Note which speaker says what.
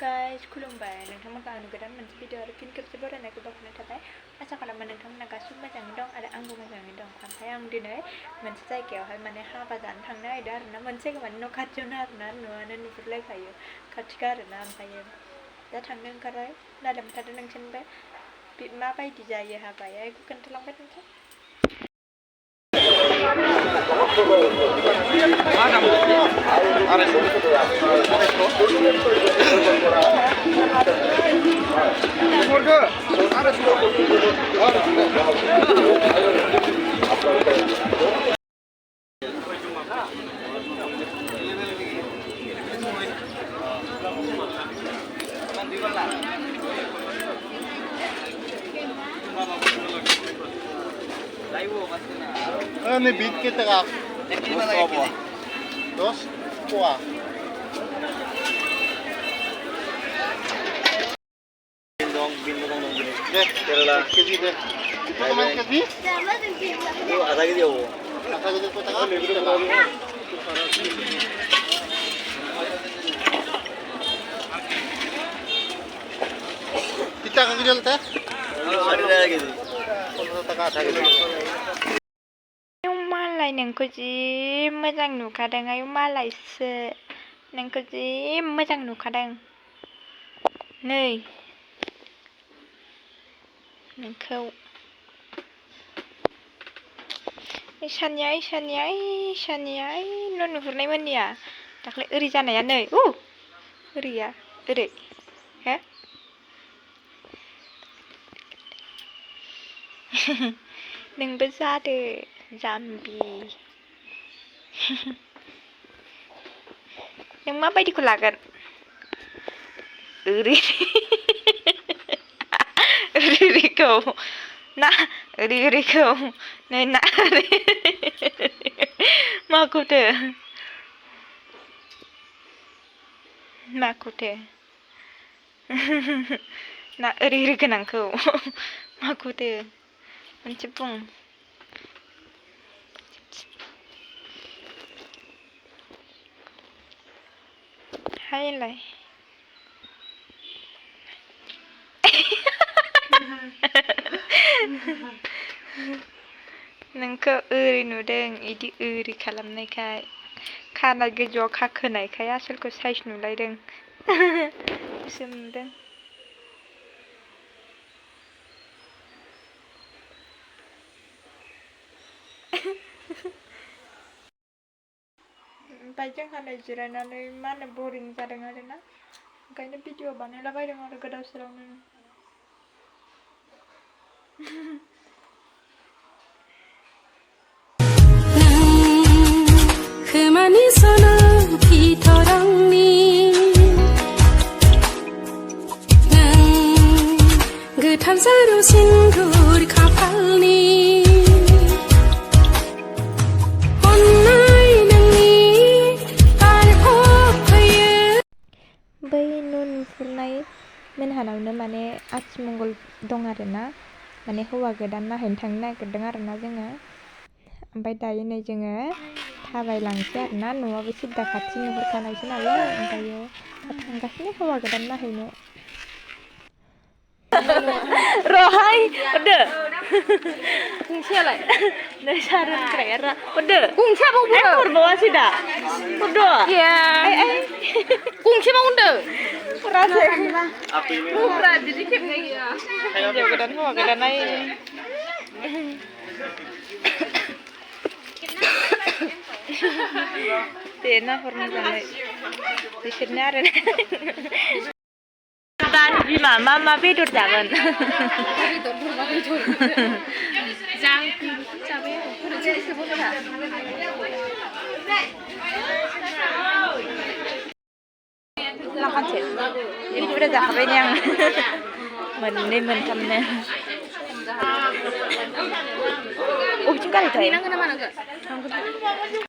Speaker 1: guys, खुलुमबाय नोंथांमोनखौ आं गोदान मोनसे भिडिअ आरो फिन खेबसे बरायनायखौ बावहरनाय थाबाय आसा खालामो नोंथांमोना गासिबो मोजाङै दं आरो आंबो मोजाङै दं ओमफ्राय आं दिनै मोनसे जायगायावहाय माने हाबा जानो थांनो नागिरदों आरोना मोनसे माने न' खाथियावनो आरोना न'आनो नुहुरलायखायो खाथिखा आरोना ओमफ्रायो दा थांनो ओंखारबाय नायलांबाय थादो नोंसोरबो माबायदि जायो हाबाया बेखौ खोन्थालांबाय नोंसोर
Speaker 2: Ini bit kita kak. Dos, kuah. Bindong deh. Kerala. Keji deh. Teman keji? Itu ada gitu ya. Ada gitu kita kan. Kita kan jual teh? Ada lagi. Kalau tak ada gitu.
Speaker 1: मालाय नोंखौ जि मोजां नुखादों आयौ मालायसो नोंखौ जि मोजां नुखादों नै नोंखौ इसानिया न' नुहुरनायमोननिया दाख्लै ओरै जानाया नै ओरैया ओरै हो नोंबो जादो जाम्बि नों माबायदिखौ लागोन ओरैखौ ना ओरैखौ नै ना माखौथो ना ओरै गोनांखौ माखौथो मोनसे बुं हायलाय नोंखौ ओरै नुदों इदि ओरै खालामनायखाय खानाय गोजौआव खाखोनायखाय आसोलखौ साइज नुलायदों गोसोम नुदों ओमफ्राय जोंहालाय जिरायनानै मा होनो बरिं जादों आरोना ओंखायनो भिडिअ बानायलाबायदों आरो गोदाव सोरावनो
Speaker 3: खोमानि सना फिथरांनि गोथार जारौ सिन्दुर खाफालनि बै न' नुहुरनाय मोनहानावनो माने आथिमंगल दं आरोना माने हौवा गोदान नायहैनो थांनो नागिरदों आरोना जोङो ओमफ्राय दायो नै जोङो थाबायलांसै आरोना न'आबो सिद्दा खाथि नुहुरखानायसो नालाय ओमफ्रायो थांगासिनो हौवा गोदान नायहैनो रहाय हरदो गंसेयालाय नै सार होनग्राया हरदो गंसेयाबावबो हरबावासै दा हरदो गंसेबाव होनदो हरासै हरा बिदि खेबनाय गैया हिन्जाव गोदान हौवा गोदान नायनो दे नाहर मोजाङै बिसोरनो आरो दानि बिमा मा बेदर जागोन लाखानोसै बिदि बुरजा जाखाबाय ने आं मोननै मोनथामनो अबेथिं गारिथाय